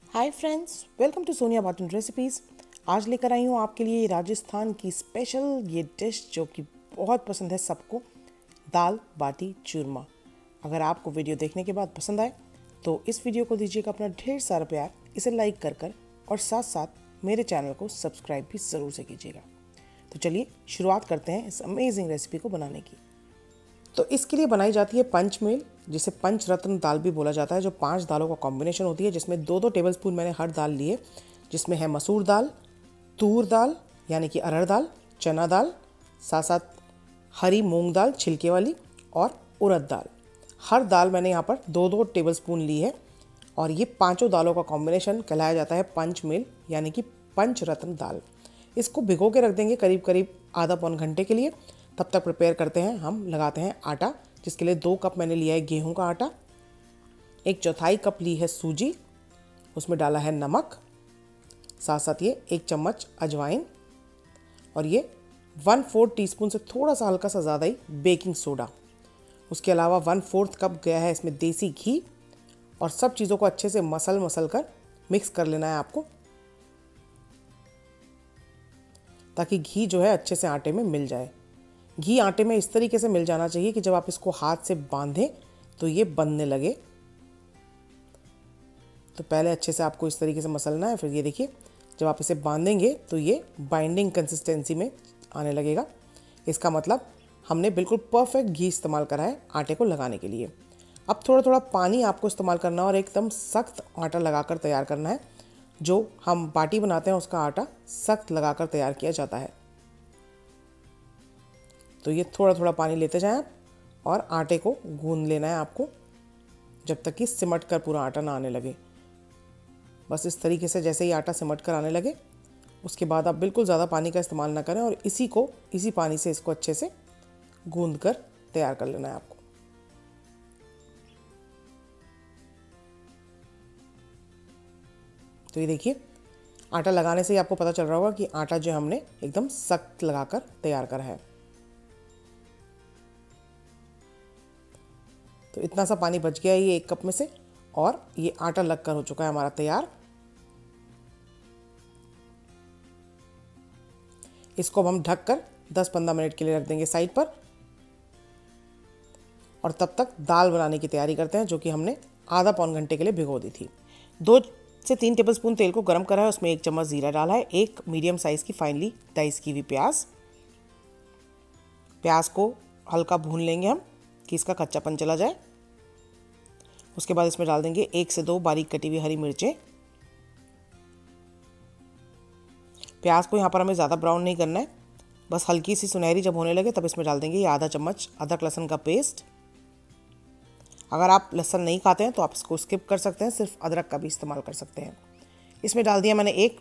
Hi friends, welcome to Sonia Batan recipes. आज लेकर आई हूँ आपके लिए राजस्थान की स्पेशल ये डिश जो कि बहुत पसंद है सबको, दाल बाटी चूरमा। अगर आपको वीडियो देखने के बाद पसंद आए तो इस वीडियो को दीजिएगा अपना ढेर सारा प्यार, इसे लाइक कर और साथ साथ मेरे चैनल को सब्सक्राइब भी ज़रूर से कीजिएगा। तो चलिए शुरुआत करते हैं इस अमेजिंग रेसिपी को बनाने की। तो इसके लिए बनाई जाती है पंचमेल, जिसे पंच रत्न दाल भी बोला जाता है, जो 5 दालों का कॉम्बिनेशन होती है, जिसमें 2-2 टेबलस्पून मैंने हर दाल लिए, जिसमें है मसूर दाल, तूर दाल यानी कि अरहर दाल, चना दाल, साथ साथ हरी मूंग दाल छिलके वाली और उड़द दाल। हर दाल मैंने यहाँ पर 2-2 टेबलस्पून ली है और ये पांचों दालों का कॉम्बिनेशन कहलाया जाता है पंचमेल यानी कि पंच रत्न दाल। इसको भिगो के रख देंगे करीब करीब आधा पौन घंटे के लिए। तब तक प्रिपेयर करते हैं, हम लगाते हैं आटा, जिसके लिए 2 कप मैंने लिया है गेहूं का आटा, 1/4 कप ली है सूजी, उसमें डाला है नमक, साथ साथ ये 1 चम्मच अजवाइन और ये 1/4 टीस्पून से थोड़ा सा हल्का सा ज़्यादा ही बेकिंग सोडा। उसके अलावा 1/4 कप गया है इसमें देसी घी और सब चीज़ों को अच्छे से मसल कर मिक्स कर लेना है आपको, ताकि घी जो है अच्छे से आटे में मिल जाए। घी आटे में इस तरीके से मिल जाना चाहिए कि जब आप इसको हाथ से बांधें तो ये बंधने लगे। तो पहले अच्छे से आपको इस तरीके से मसलना है, फिर ये देखिए जब आप इसे बांधेंगे तो ये बाइंडिंग कंसिस्टेंसी में आने लगेगा। इसका मतलब हमने बिल्कुल परफेक्ट घी इस्तेमाल करा है आटे को लगाने के लिए। अब थोड़ा थोड़ा पानी आपको इस्तेमाल करना है और एकदम सख्त आटा लगाकर तैयार करना है। जो हम बाटी बनाते हैं उसका आटा सख्त लगाकर तैयार किया जाता है। तो ये थोड़ा थोड़ा पानी लेते जाएं आप और आटे को गूंद लेना है आपको, जब तक कि सिमट कर पूरा आटा ना आने लगे। बस इस तरीके से जैसे ही आटा सिमट कर आने लगे उसके बाद आप बिल्कुल ज़्यादा पानी का इस्तेमाल ना करें और इसी पानी से इसको अच्छे से गूंद कर तैयार कर लेना है आपको। तो ये देखिए आटा लगाने से ही आपको पता चल रहा होगा कि आटा जो हमने एकदम सख्त लगाकर तैयार करा है। तो इतना सा पानी बच गया है ये 1 कप में से और ये आटा लगकर हो चुका है हमारा तैयार। इसको हम ढक कर 10-15 मिनट के लिए रख देंगे साइड पर और तब तक दाल बनाने की तैयारी करते हैं, जो कि हमने आधा पौन घंटे के लिए भिगो दी थी। 2 से 3 टेबलस्पून तेल को गर्म करा है, उसमें 1 चम्मच जीरा डाला है, 1 मीडियम साइज़ की फाइनली डाइस की हुई प्याज को हल्का भून लेंगे हम कि इसका कच्चापन चला जाए। उसके बाद इसमें डाल देंगे 1 से 2 बारीक कटी हुई हरी मिर्चें। प्याज को यहाँ पर हमें ज़्यादा ब्राउन नहीं करना है, बस हल्की सी सुनहरी जब होने लगे तब इसमें डाल देंगे ये आधा चम्मच अदरक लहसुन का पेस्ट। अगर आप लहसुन नहीं खाते हैं तो आप इसको स्किप कर सकते हैं, सिर्फ अदरक का भी इस्तेमाल कर सकते हैं। इसमें डाल दिया मैंने 1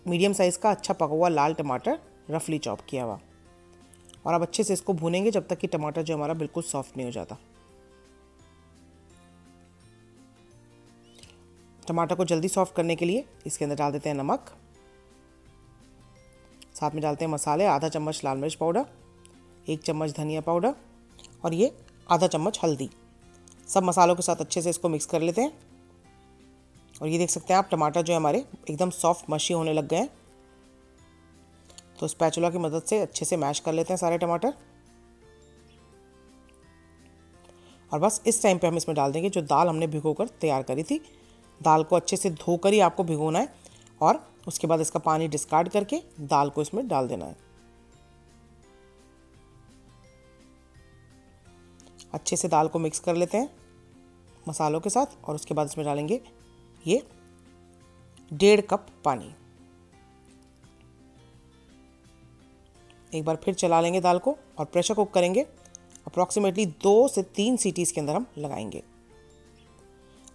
मीडियम साइज़ का अच्छा पका हुआ लाल टमाटर, रफली चॉप किया हुआ, और अब अच्छे से इसको भूनेंगे जब तक कि टमाटर जो हमारा बिल्कुल सॉफ्ट नहीं हो जाता। टमाटर को जल्दी सॉफ्ट करने के लिए इसके अंदर डाल देते हैं नमक, साथ में डालते हैं मसाले, आधा चम्मच लाल मिर्च पाउडर, 1 चम्मच धनिया पाउडर और ये आधा चम्मच हल्दी। सब मसालों के साथ अच्छे से इसको मिक्स कर लेते हैं और ये देख सकते हैं आप टमाटर जो है हमारे एकदम सॉफ्ट मशी होने लग गए हैं। तो स्पैचुला की मदद से अच्छे से मैश कर लेते हैं सारे टमाटर और बस इस टाइम पे हम इसमें डाल देंगे जो दाल हमने भिगोकर तैयार करी थी। दाल को अच्छे से धोकर ही आपको भिगोना है और उसके बाद इसका पानी डिस्कार्ड करके दाल को इसमें डाल देना है। अच्छे से दाल को मिक्स कर लेते हैं मसालों के साथ और उसके बाद इसमें डालेंगे ये 1.5 कप पानी। एक बार फिर चला लेंगे दाल को और प्रेशर कुक करेंगे। अप्रॉक्सीमेटली 2 से 3 सीटी इसके अंदर हम लगाएंगे।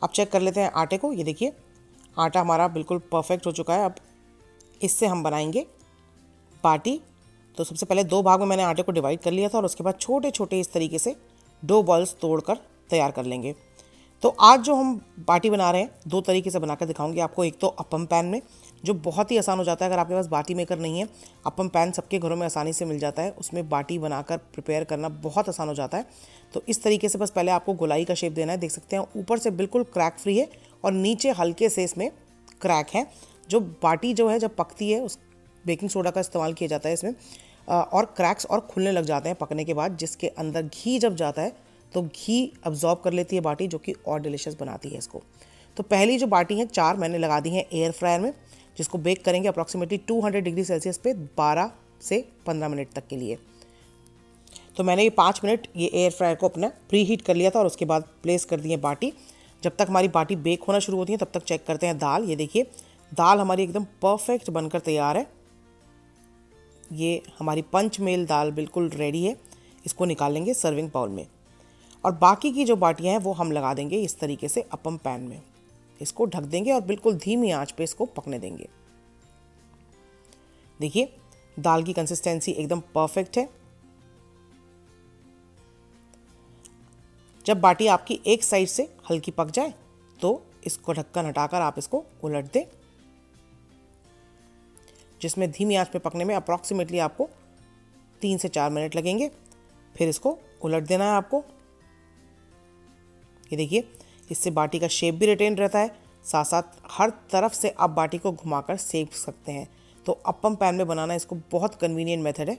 अब चेक कर लेते हैं आटे को। ये देखिए आटा हमारा बिल्कुल परफेक्ट हो चुका है। अब इससे हम बनाएंगे बाटी। तो सबसे पहले 2 भाग में मैंने आटे को डिवाइड कर लिया था और उसके बाद छोटे छोटे इस तरीके से डो बॉल्स तोड़कर तैयार कर लेंगे। तो आज जो हम बाटी बना रहे हैं 2 तरीके से बनाकर दिखाऊंगी आपको। एक तो अप्पम पैन में, जो बहुत ही आसान हो जाता है। अगर आपके पास बाटी मेकर नहीं है, अप्पम पैन सबके घरों में आसानी से मिल जाता है, उसमें बाटी बनाकर प्रिपेयर करना बहुत आसान हो जाता है। तो इस तरीके से बस पहले आपको गोलाई का शेप देना है। देख सकते हैं ऊपर से बिल्कुल क्रैक फ्री है और नीचे हल्के से इसमें क्रैक हैं। जो बाटी जो है जब पकती है उस बेकिंग सोडा का इस्तेमाल किया जाता है इसमें, और क्रैक्स और खुलने लग जाते हैं पकने के बाद, जिसके अंदर घी जब जाता है तो घी अब्जॉर्ब कर लेती है बाटी, जो कि और डिलीशियस बनाती है इसको। तो पहली जो बाटी हैं 4 मैंने लगा दी हैं एयर फ्रायर में, जिसको बेक करेंगे अप्रॉक्सीमेटली 200 डिग्री सेल्सियस पे 12 से 15 मिनट तक के लिए। तो मैंने ये 5 मिनट ये एयर फ्रायर को अपना प्री हीट कर लिया था और उसके बाद प्लेस कर दी है बाटी। जब तक हमारी बाटी बेक होना शुरू होती है तब तक चेक करते हैं दाल। ये देखिए दाल हमारी एकदम परफेक्ट बनकर तैयार है। ये हमारी पंचमेल दाल बिल्कुल रेडी है। इसको निकाल लेंगे सर्विंग बाउल में, और बाकी की जो बाटियां हैं वो हम लगा देंगे इस तरीके से अपम पैन में। इसको ढक देंगे और बिल्कुल धीमी आंच पे इसको पकने देंगे। देखिए दाल की कंसिस्टेंसी एकदम परफेक्ट है। जब बाटी आपकी एक साइड से हल्की पक जाए तो इसको ढक्कन हटाकर आप इसको उलट दें, जिसमें धीमी आंच पे पकने में अप्रॉक्सीमेटली आपको 3 से 4 मिनट लगेंगे। फिर इसको उलट देना है आपको। ये देखिए इससे बाटी का शेप भी रिटेन रहता है, साथ साथ हर तरफ से आप बाटी को घुमाकर सेक सकते हैं। तो अपम पैन में बनाना इसको बहुत कन्वीनियंट मेथड है।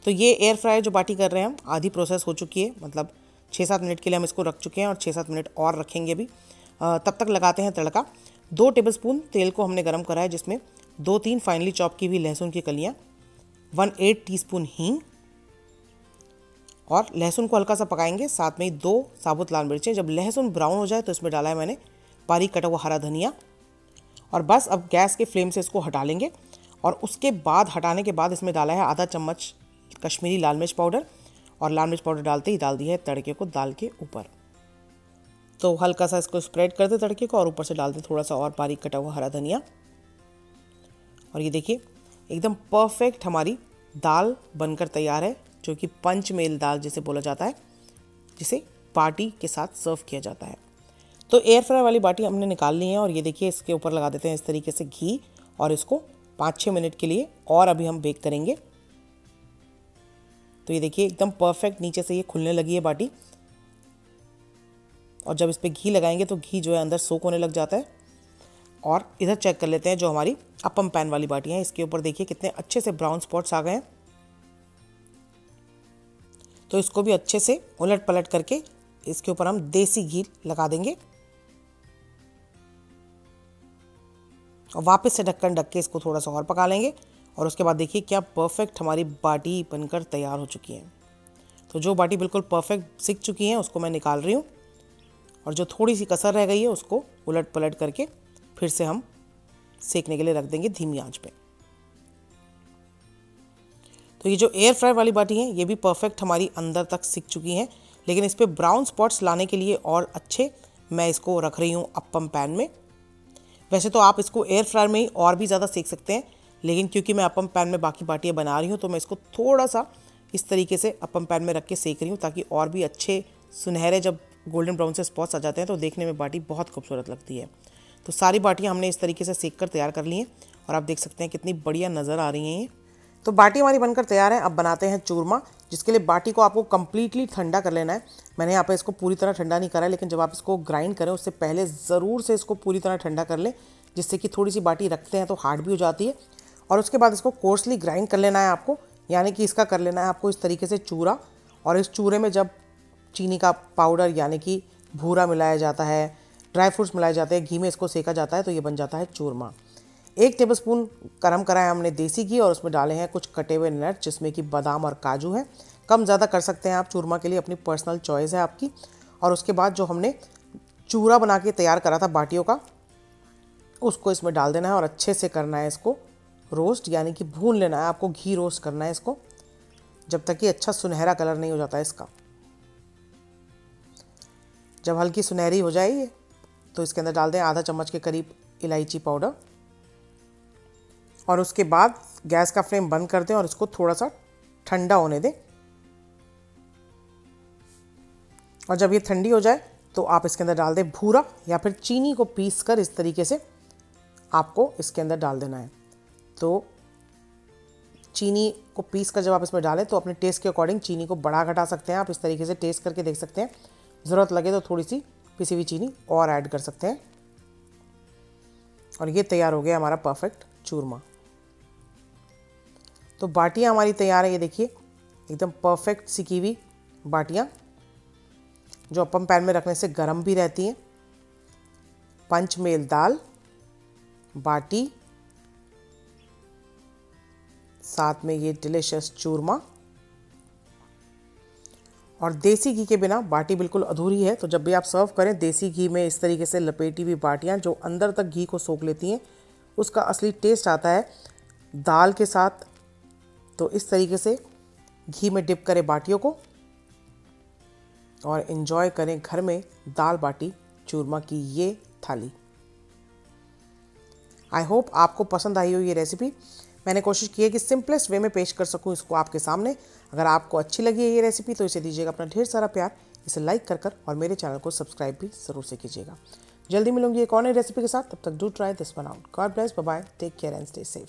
तो ये एयर फ्रायर जो बाटी कर रहे हैं हम, आधी प्रोसेस हो चुकी है, मतलब 6-7 मिनट के लिए हम इसको रख चुके हैं और 6-7 मिनट और रखेंगे अभी। तब तक लगाते हैं तड़का। 2 टेबलस्पून तेल को हमने गर्म करा है, जिसमें 2-3 फाइनली चॉप की हुई लहसुन की कलियाँ, 1/8 टीस्पून हींग, और लहसुन को हल्का सा पकाएंगे। साथ में ही 2 साबुत लाल मिर्चें। जब लहसुन ब्राउन हो जाए तो इसमें डाला है मैंने बारीक कटा हुआ हरा धनिया। और बस अब गैस के फ्लेम से इसको हटा लेंगे, और उसके बाद हटाने के बाद इसमें डाला है आधा चम्मच कश्मीरी लाल मिर्च पाउडर, और लाल मिर्च पाउडर डालते ही डाल दी है तड़के को दाल के ऊपर। तो हल्का सा इसको स्प्रेड कर दे तड़के को, और ऊपर से डाल दे थोड़ा सा और बारीक कटा हुआ हरा धनिया। और ये देखिए एकदम परफेक्ट हमारी दाल बनकर तैयार है, जो कि पंचमेल दाल जिसे बोला जाता है, जिसे बाटी के साथ सर्व किया जाता है। तो एयर फ्रायर वाली बाटी हमने निकाल ली है, और ये देखिए इसके ऊपर लगा देते हैं इस तरीके से घी, और इसको 5-6 मिनट के लिए और अभी हम बेक करेंगे। तो ये देखिए एकदम परफेक्ट नीचे से ये खुलने लगी है बाटी, और जब इस पर घी लगाएंगे तो घी जो है अंदर सोक होने लग जाता है। और इधर चेक कर लेते हैं जो हमारी अपम पैन वाली बाटी है, इसके ऊपर देखिए कितने अच्छे से ब्राउन स्पॉट्स आ गए हैं। तो इसको भी अच्छे से उलट पलट करके इसके ऊपर हम देसी घी लगा देंगे, और वापस से ढक्कन ढक के इसको थोड़ा सा और पका लेंगे। और उसके बाद देखिए क्या परफेक्ट हमारी बाटी बनकर तैयार हो चुकी है। तो जो बाटी बिल्कुल परफेक्ट सिक चुकी है उसको मैं निकाल रही हूँ, और जो थोड़ी सी कसर रह गई है उसको उलट पलट करके फिर से हम सेकने के लिए रख देंगे धीमी आंच पे। तो ये जो एयर फ्रायर वाली बाटी है ये भी परफेक्ट हमारी अंदर तक सिक चुकी हैं, लेकिन इस पर ब्राउन स्पॉट्स लाने के लिए और अच्छे मैं इसको रख रही हूँ अपम पैन में। वैसे तो आप इसको एयर फ्रायर में ही और भी ज़्यादा सेक सकते हैं, लेकिन क्योंकि मैं अपम पैन में बाकी बाटियाँ बना रही हूँ तो मैं इसको थोड़ा सा इस तरीके से अपम पैन में रख के सेक रही हूँ, ताकि और भी अच्छे सुनहरे जब गोल्डन ब्राउन से स्पॉट्स आ जाते हैं तो देखने में बाटी बहुत खूबसूरत लगती है। तो सारी बाटियाँ हमने इस तरीके से सेक कर तैयार कर ली हैं, और आप देख सकते हैं कितनी बढ़िया नज़र आ रही हैं ये। तो बाटी हमारी बनकर तैयार है। अब बनाते हैं चूरमा, जिसके लिए बाटी को आपको कम्प्लीटली ठंडा कर लेना है। मैंने यहाँ पे इसको पूरी तरह ठंडा नहीं करा है, लेकिन जब आप इसको ग्राइंड करें उससे पहले ज़रूर से इसको पूरी तरह ठंडा कर लें, जिससे कि थोड़ी सी बाटी रखते हैं तो हार्ड भी हो जाती है। और उसके बाद इसको कोर्सली ग्राइंड कर लेना है आपको, यानी कि इसका कर लेना है आपको इस तरीके से चूरा। और इस चूरे में जब चीनी का पाउडर यानी कि भूरा मिलाया जाता है, ड्राई फ्रूट्स मिलाए जाते हैं, घी में इसको सेका जाता है, तो ये बन जाता है चूरमा। 1 टेबलस्पून गरम करा है हमने देसी घी, और उसमें डाले हैं कुछ कटे हुए नट्स, जिसमें कि बादाम और काजू हैं। कम ज़्यादा कर सकते हैं आप चूरमा के लिए, अपनी पर्सनल चॉइस है आपकी। और उसके बाद जो हमने चूरा बना के तैयार करा था बाटियों का, उसको इसमें डाल देना है, और अच्छे से करना है इसको रोस्ट, यानी कि भून लेना है आपको, घी रोस्ट करना है इसको जब तक कि अच्छा सुनहरा कलर नहीं हो जाता है इसका। जब हल्की सुनहरी हो जाए ये, तो इसके अंदर डाल दें आधा चम्मच के करीब इलायची पाउडर, और उसके बाद गैस का फ्लेम बंद कर दें और इसको थोड़ा सा ठंडा होने दें। और जब ये ठंडी हो जाए तो आप इसके अंदर डाल दें भूरा या फिर चीनी को पीस कर, इस तरीके से आपको इसके अंदर डाल देना है। तो चीनी को पीस कर जब आप इसमें डालें तो अपने टेस्ट के अकॉर्डिंग चीनी को बढ़ा घटा सकते हैं आप, इस तरीके से टेस्ट करके देख सकते हैं। ज़रूरत लगे तो थोड़ी सी पिसी हुई चीनी और ऐड कर सकते हैं। और ये तैयार हो गया हमारा परफेक्ट चूरमा। तो बाटियाँ हमारी तैयार है, ये देखिए एकदम परफेक्ट सिकी हुई बाटियाँ जो अपन पैन में रखने से गर्म भी रहती हैं। पंचमेल दाल बाटी, साथ में ये डिलीशियस चूरमा। और देसी घी के बिना बाटी बिल्कुल अधूरी है, तो जब भी आप सर्व करें देसी घी में इस तरीके से लपेटी हुई बाटियाँ जो अंदर तक घी को सोख लेती हैं, उसका असली टेस्ट आता है दाल के साथ। तो इस तरीके से घी में डिप करें बाटियों को और एंजॉय करें घर में दाल बाटी चूरमा की ये थाली। आई होप आपको पसंद आई हो ये रेसिपी। मैंने कोशिश की है कि सिंपलेस्ट वे में पेश कर सकूं इसको आपके सामने। अगर आपको अच्छी लगी है ये रेसिपी तो इसे दीजिएगा अपना ढेर सारा प्यार, इसे लाइक कर और मेरे चैनल को सब्सक्राइब भी ज़रूर से कीजिएगा। जल्दी मिलूंगी एक और नई रेसिपी के साथ, तब तक do try this one out. God bless, bye bye, take care and stay safe.